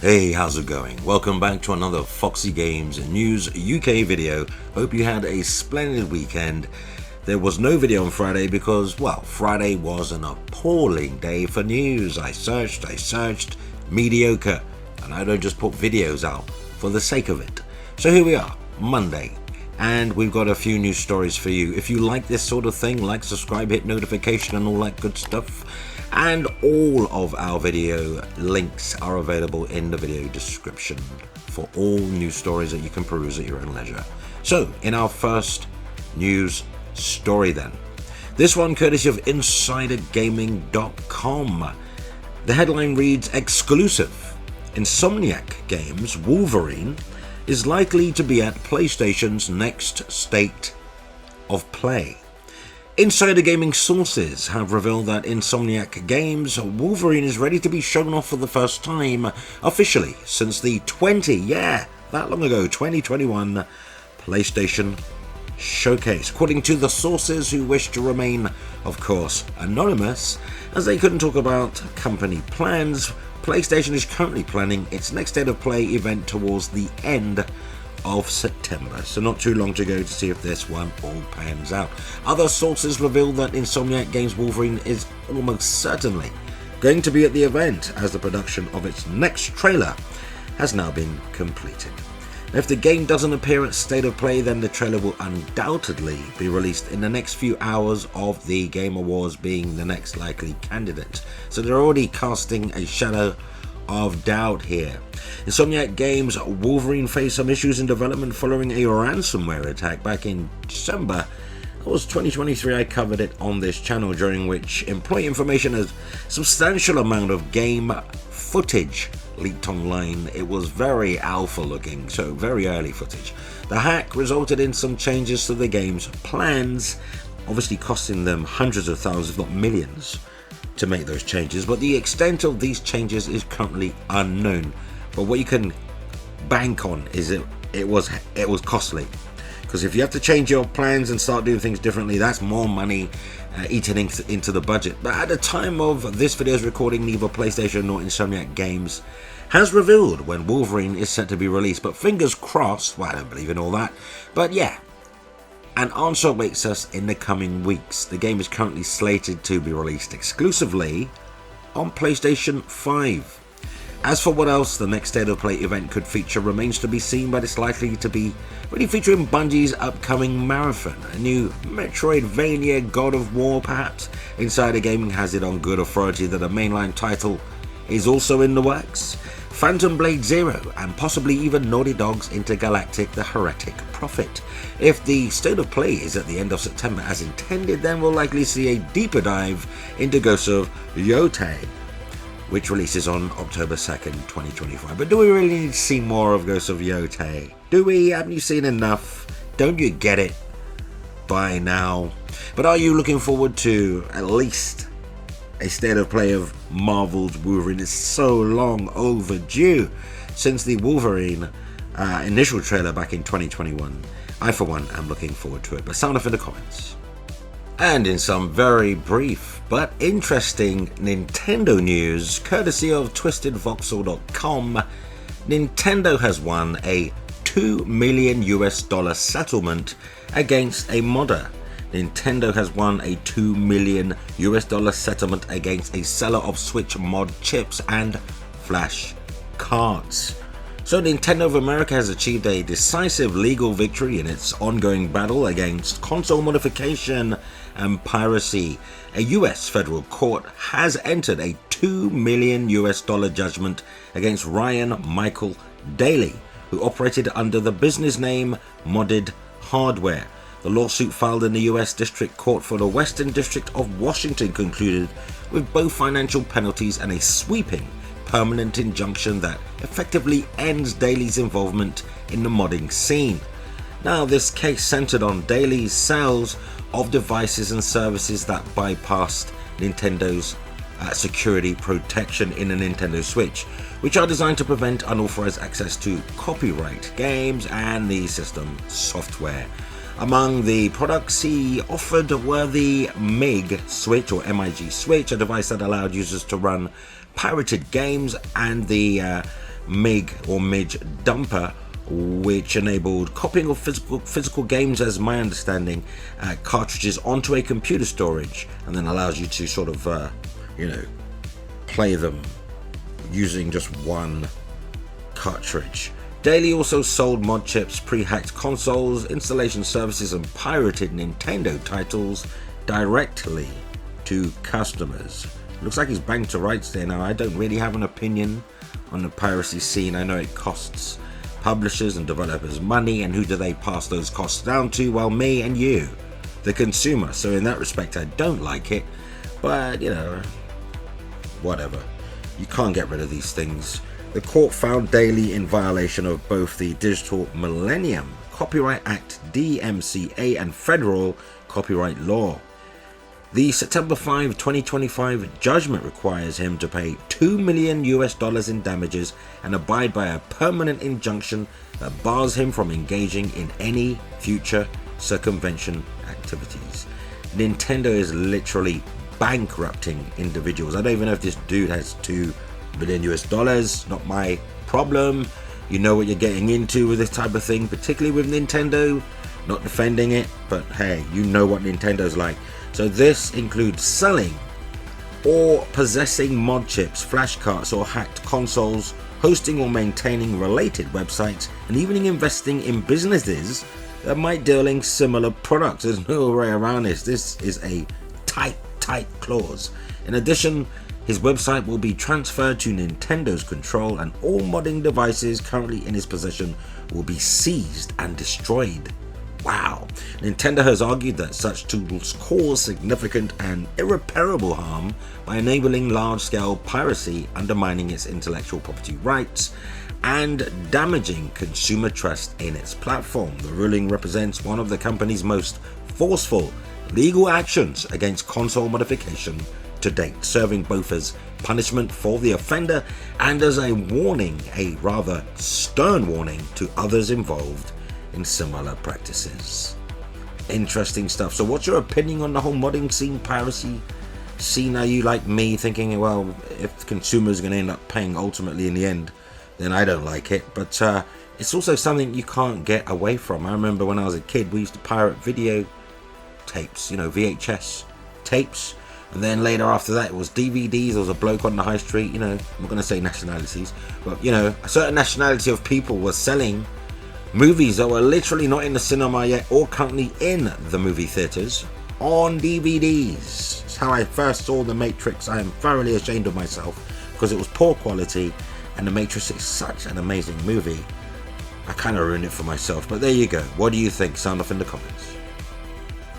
Hey, how's it going? Welcome back to another Foxy Games News UK video. Hope you had a splendid weekend. There was no video on Friday because, well, Friday was an appalling day for news. I searched, mediocre, and I don't just put videos out for the sake of it. So here we are, Monday, and we've got a few news stories for you. If you like this sort of thing, like, subscribe, hit notification and all that good stuff. And all of our video links are available in the video description for all news stories that you can peruse at your own leisure. So, in our first news story then. This one courtesy of InsiderGaming.com. The headline reads, exclusive. Insomniac Games' Wolverine is likely to be at PlayStation's next State of Play. Insider Gaming sources have revealed that Insomniac Games' Wolverine is ready to be shown off for the first time officially since the 2021 PlayStation Showcase. According to the sources, who wish to remain, of course, anonymous, as they couldn't talk about company plans, PlayStation is currently planning its next State of Play event towards the end of September, so not too long to go to see if this one all pans out. Other sources reveal that Insomniac Games' Wolverine is almost certainly going to be at the event, as the production of its next trailer has now been completed. If the game doesn't appear at State of Play, then the trailer will undoubtedly be released in the next few hours of the Game Awards being the next likely candidate. So they're already casting a shadow of doubt here. Insomniac Games' Wolverine faced some issues in development following a ransomware attack back in December. That was 2023. I covered it on this channel, during which employee information, a substantial amount of game footage leaked online. It was very alpha looking, so very early footage. The hack resulted in some changes to the game's plans, obviously costing them hundreds of thousands, if not millions, to make those changes, but the extent of these changes is currently unknown. But what you can bank on is it was costly, because if you have to change your plans and start doing things differently, that's more money eaten into the budget. But at the time of this video's recording, neither PlayStation nor Insomniac Games has revealed when Wolverine is set to be released, but fingers crossed. Well, I don't believe in all that, but yeah, an answer awaits us in the coming weeks. The game is currently slated to be released exclusively on PlayStation 5. As for what else the next State of Play event could feature remains to be seen, but it's likely to be really featuring Bungie's upcoming marathon, a new Metroidvania God of War perhaps. Insider Gaming has it on good authority that a mainline title is also in the works. Phantom Blade Zero, and possibly even Naughty Dog's Intergalactic The Heretic Prophet. If the State of Play is at the end of September as intended, then we'll likely see a deeper dive into Ghost of Yotei, which releases on October 2nd, 2025. But do we really need to see more of Ghost of Yotei? Do we? Haven't you seen enough? Don't you get it by now? But are you looking forward to at least a State of Play of Marvel's Wolverine? Is so long overdue since the Wolverine initial trailer back in 2021. I, for one, am looking forward to it, but sound off in the comments. And in some very brief but interesting Nintendo news, courtesy of TwistedVoxel.com, Nintendo has won a $2 million settlement against a modder. Nintendo has won a $2 million settlement against a seller of Switch mod chips and flash cards. So Nintendo of America has achieved a decisive legal victory in its ongoing battle against console modification and piracy. A US federal court has entered a $2 million judgment against Ryan Michael Daly, who operated under the business name Modded Hardware. The lawsuit filed in the US District Court for the Western District of Washington concluded with both financial penalties and a sweeping permanent injunction that effectively ends Daly's involvement in the modding scene. Now, this case centered on Daly's sales of devices and services that bypassed Nintendo's security protection in a Nintendo Switch, which are designed to prevent unauthorized access to copyright games and the system software. Among the products he offered were the MIG Switch, or MIG Switch, a device that allowed users to run pirated games, and the MIG or MIDGE dumper, which enabled copying of physical games, as my understanding, cartridges onto a computer storage, and then allows you to sort of, play them using just one cartridge. Daily also sold mod chips, pre-hacked consoles, installation services, and pirated Nintendo titles directly to customers. Looks like he's banged to rights there. Now, I don't really have an opinion on the piracy scene. I know it costs publishers and developers money, and who do they pass those costs down to? Well, me and you, the consumer. So in that respect, I don't like it, but whatever. You can't get rid of these things. The court found Daily in violation of both the Digital Millennium Copyright Act, DMCA, and federal copyright law. The September 5, 2025 judgment requires him to pay $2 million in damages and abide by a permanent injunction that bars him from engaging in any future circumvention activities. Nintendo is literally bankrupting individuals. I don't even know if this dude has $2 million. Not my problem. You know what you're getting into with this type of thing, particularly with Nintendo. Not defending it, but hey, you know what Nintendo's like. So this includes selling or possessing mod chips, flash carts, or hacked consoles, hosting or maintaining related websites, and even investing in businesses that might deal in similar products. There's no way around this. This is a tight clause. In addition, his website will be transferred to Nintendo's control, and all modding devices currently in his possession will be seized and destroyed. Wow. Nintendo has argued that such tools cause significant and irreparable harm by enabling large-scale piracy, undermining its intellectual property rights, and damaging consumer trust in its platform. The ruling represents one of the company's most forceful legal actions against console modification to date, serving both as punishment for the offender and as a warning, a rather stern warning to others involved in similar practices. Interesting stuff. So what's your opinion on the whole modding scene, piracy scene? Are you like me thinking, well, if consumers are going to end up paying ultimately in the end, then I don't like it. But it's also something you can't get away from. I remember when I was a kid, we used to pirate video tapes, VHS tapes. And then later after that, it was DVDs. There was a bloke on the high street, I'm not going to say nationalities, but, a certain nationality of people were selling movies that were literally not in the cinema yet or currently in the movie theaters on DVDs. That's how I first saw The Matrix. I am thoroughly ashamed of myself because it was poor quality, and The Matrix is such an amazing movie. I kind of ruined it for myself, but there you go. What do you think? Sound off in the comments.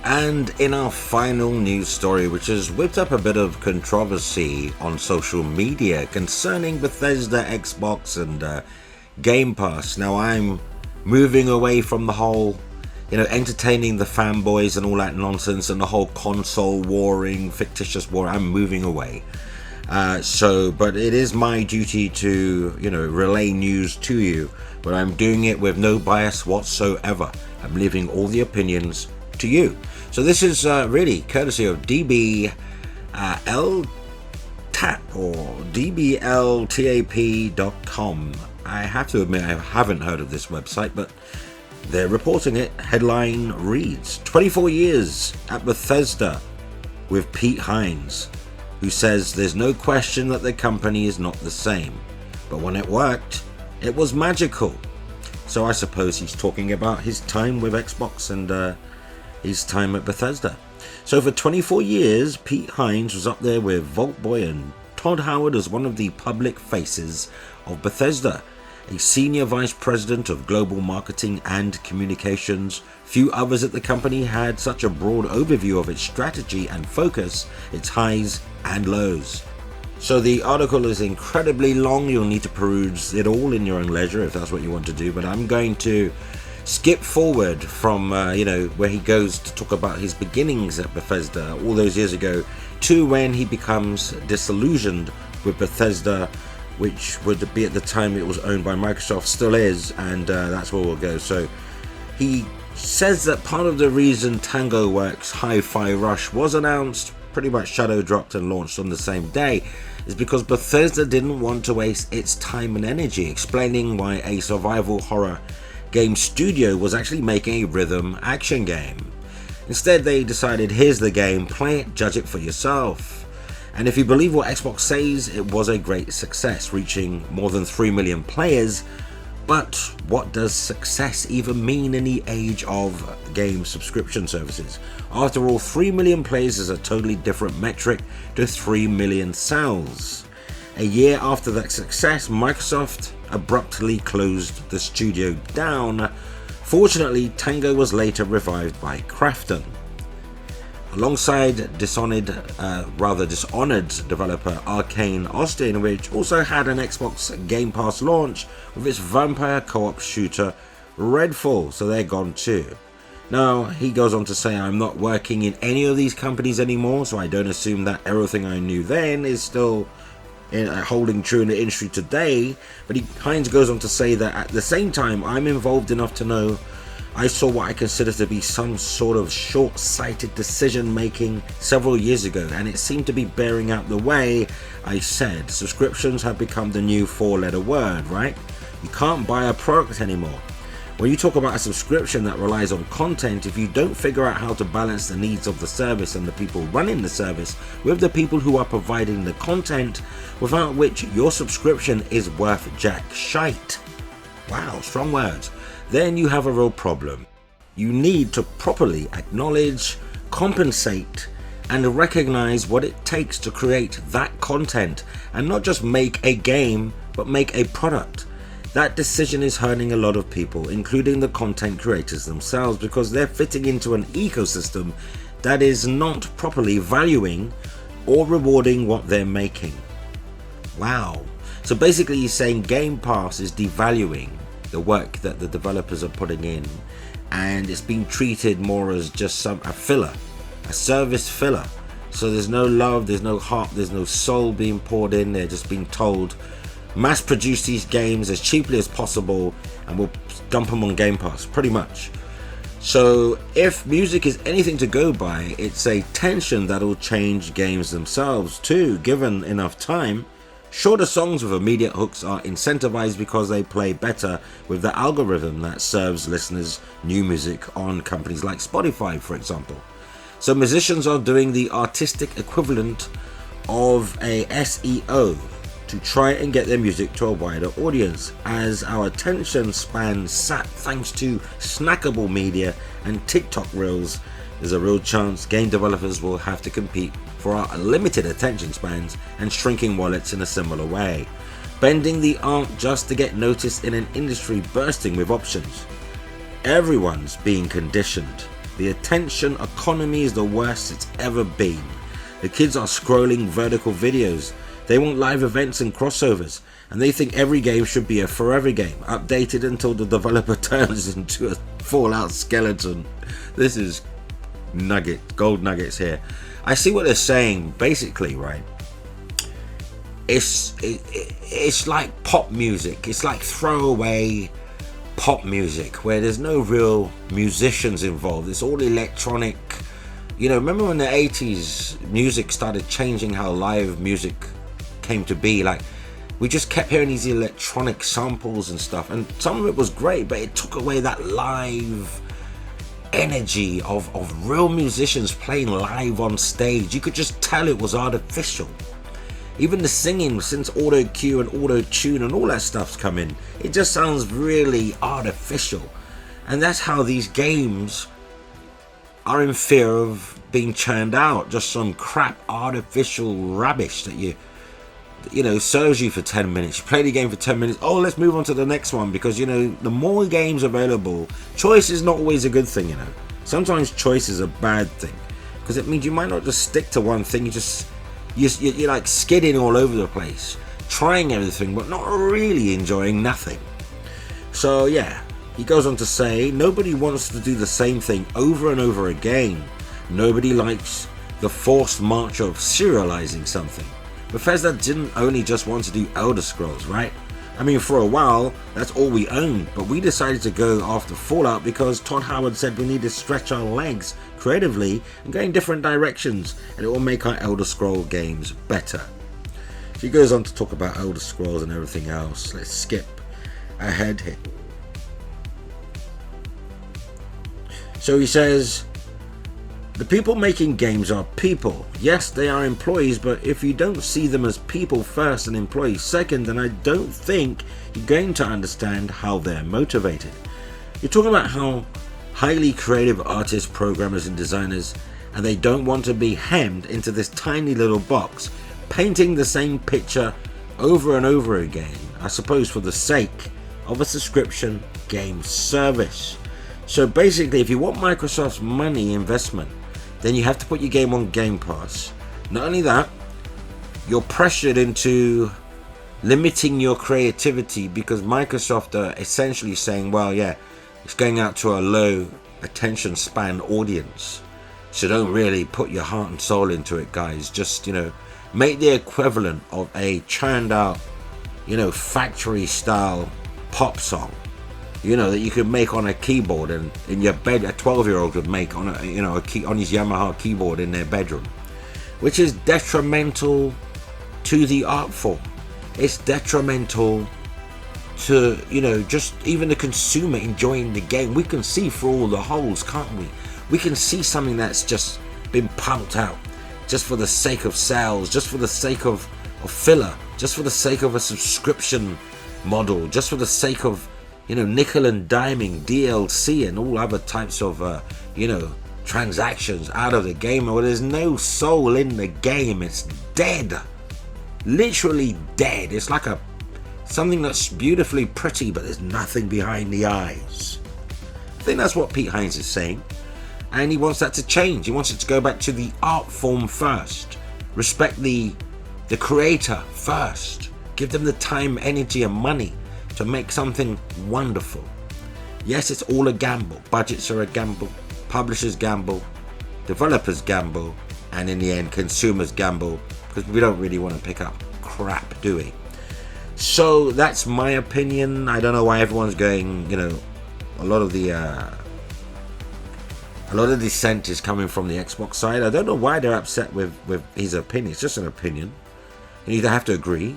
And in our final news story, which has whipped up a bit of controversy on social media concerning Bethesda, Xbox, and Game Pass. Now, I'm moving away from the whole, entertaining the fanboys and all that nonsense and the whole console warring, fictitious war. I'm moving away. But it is my duty to, relay news to you, but I'm doing it with no bias whatsoever. I'm leaving all the opinions to you. So this is really courtesy of DBLTAP or DBLTAP.com. I have to admit I haven't heard of this website, but they're reporting it. Headline reads, 24 years at Bethesda with Pete Hines, who says there's no question that the company is not the same, but when it worked, it was magical. So I suppose he's talking about his time with Xbox and his time at Bethesda. So for 24 years, Pete Hines was up there with Vault Boy and Todd Howard as one of the public faces of Bethesda, a senior vice president of global marketing and communications. Few others at the company had such a broad overview of its strategy and focus, its highs and lows. So the article is incredibly long. You'll need to peruse it all in your own leisure if that's what you want to do, but I'm going to skip forward from where he goes to talk about his beginnings at Bethesda all those years ago to when he becomes disillusioned with Bethesda, which would be at the time it was owned by Microsoft, still is, and that's where we'll go. So he says that part of the reason Tango Works Hi-Fi Rush was announced pretty much shadow dropped and launched on the same day is because Bethesda didn't want to waste its time and energy explaining why a survival horror game studio was actually making a rhythm action game. Instead, they decided, here's the game, play it, judge it for yourself. And if you believe what Xbox says, it was a great success, reaching more than 3 million players. But what does success even mean in the age of game subscription services? After all, 3 million players is a totally different metric to 3 million sales. A year after that success, Microsoft abruptly closed the studio down. Fortunately, Tango was later revived by Krafton. Alongside dishonored developer Arcane Austin, which also had an Xbox Game Pass launch with its vampire co-op shooter Redfall, so they're gone too. Now, he goes on to say, I'm not working in any of these companies anymore, so I don't assume that everything I knew then is still holding true in the industry today, but Hines goes on to say that at the same time, I'm involved enough to know I saw what I consider to be some sort of short-sighted decision making several years ago, and it seemed to be bearing out the way I said. Subscriptions have become the new 4-letter word, right? You can't buy a product anymore. When you talk about a subscription that relies on content, if you don't figure out how to balance the needs of the service and the people running the service with the people who are providing the content, without which your subscription is worth jack shite. Wow, strong words. Then you have a real problem. You need to properly acknowledge, compensate, and recognize what it takes to create that content, and not just make a game, but make a product. That decision is hurting a lot of people, including the content creators themselves, because they're fitting into an ecosystem that is not properly valuing or rewarding what they're making. Wow. So basically he's saying Game Pass is devaluing the work that the developers are putting in, and it's being treated more as just a filler, a service filler. So there's no love, there's no heart, there's no soul being poured in. They're just being told, mass produce these games as cheaply as possible and we'll dump them on Game Pass, pretty much. So if music is anything to go by, it's a tension that'll change games themselves too, given enough time. Shorter songs with immediate hooks are incentivized because they play better with the algorithm that serves listeners new music on companies like Spotify, for example. So musicians are doing the artistic equivalent of a SEO to try and get their music to a wider audience. As our attention span sat thanks to snackable media and TikTok reels, there's a real chance game developers will have to compete for our limited attention spans and shrinking wallets in a similar way, bending the arc just to get noticed in an industry bursting with options. Everyone's being conditioned. The attention economy is the worst it's ever been. The kids are scrolling vertical videos. They want live events and crossovers, and they think every game should be a forever game, updated until the developer turns into a Fallout skeleton. This is gold nuggets here. I see what they're saying, basically, right? It's like pop music. It's like throwaway pop music where there's no real musicians involved. It's all electronic. You know, remember when the 80s music started changing how live music came to be? Like, we just kept hearing these electronic samples and stuff, and some of it was great, but it took away that live energy of real musicians playing live on stage. You could just tell it was artificial. Even the singing, since auto cue and auto tune and all that stuff's come in, it just sounds really artificial. And that's how these games are in fear of being churned out. Just some crap artificial rubbish that you know, serves you for 10 minutes. You play the game for 10 minutes. Oh, let's move on to the next one, because, you know, the more games available, choice is not always a good thing, you know. Sometimes choice is a bad thing, because it means you might not just stick to one thing. You're like skidding all over the place, trying everything, but not really enjoying nothing. So, yeah, he goes on to say, nobody wants to do the same thing over and over again. Nobody likes the forced march of serializing something. Bethesda didn't only just want to do Elder Scrolls, right? I mean, for a while, that's all we owned, but we decided to go after Fallout because Todd Howard said we need to stretch our legs creatively and go in different directions, and it will make our Elder Scrolls games better. He goes on to talk about Elder Scrolls and everything else. Let's skip ahead here. So he says, the people making games are people. Yes, they are employees, but if you don't see them as people first and employees second, then I don't think you're going to understand how they're motivated. You're talking about how highly creative artists, programmers, and designers, and they don't want to be hemmed into this tiny little box, painting the same picture over and over again, I suppose for the sake of a subscription game service. So basically, if you want Microsoft's money investment, then you have to put your game on Game Pass. Not only that, you're pressured into limiting your creativity because Microsoft are essentially saying, well, yeah, it's going out to a low attention span audience. So don't really put your heart and soul into it, guys. Just, make the equivalent of a churned out, factory style pop song. That you could make on a keyboard and in your bed. A 12-year-old could make on on his Yamaha keyboard in their bedroom, which is detrimental to the art form. It's detrimental to just even the consumer enjoying the game. We can see through all the holes, can't we? We can see something that's just been pumped out just for the sake of sales, just for the sake of filler, just for the sake of a subscription model, just for the sake of nickel and diming, DLC, and all other types of, transactions out of the game. Well, there's no soul in the game. It's dead. Literally dead. It's like something that's beautifully pretty, but there's nothing behind the eyes. I think that's what Pete Hines is saying. And he wants that to change. He wants it to go back to the art form first. Respect the creator first. Give them the time, energy, and money to make something wonderful. Yes, it's all a gamble. Budgets are a gamble. Publishers gamble. Developers gamble. And in the end, consumers gamble. Because we don't really want to pick up crap, do we? So that's my opinion. I don't know why everyone's going, a lot of the dissent is coming from the Xbox side. I don't know why they're upset with his opinion. It's just an opinion. You either have to agree,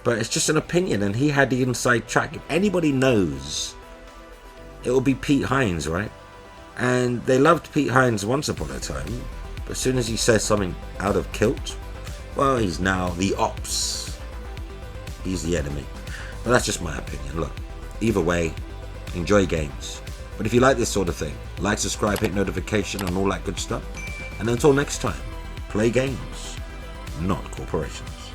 but it's just an opinion, and he had the inside track. If anybody knows, it will be Pete Hines, right? And they loved Pete Hines once upon a time, but as soon as he says something out of kilt, well, he's now the ops. He's the enemy. But that's just my opinion. Look, either way, enjoy games. But if you like this sort of thing, like, subscribe, hit notification, and all that good stuff. And until next time, play games, not corporations.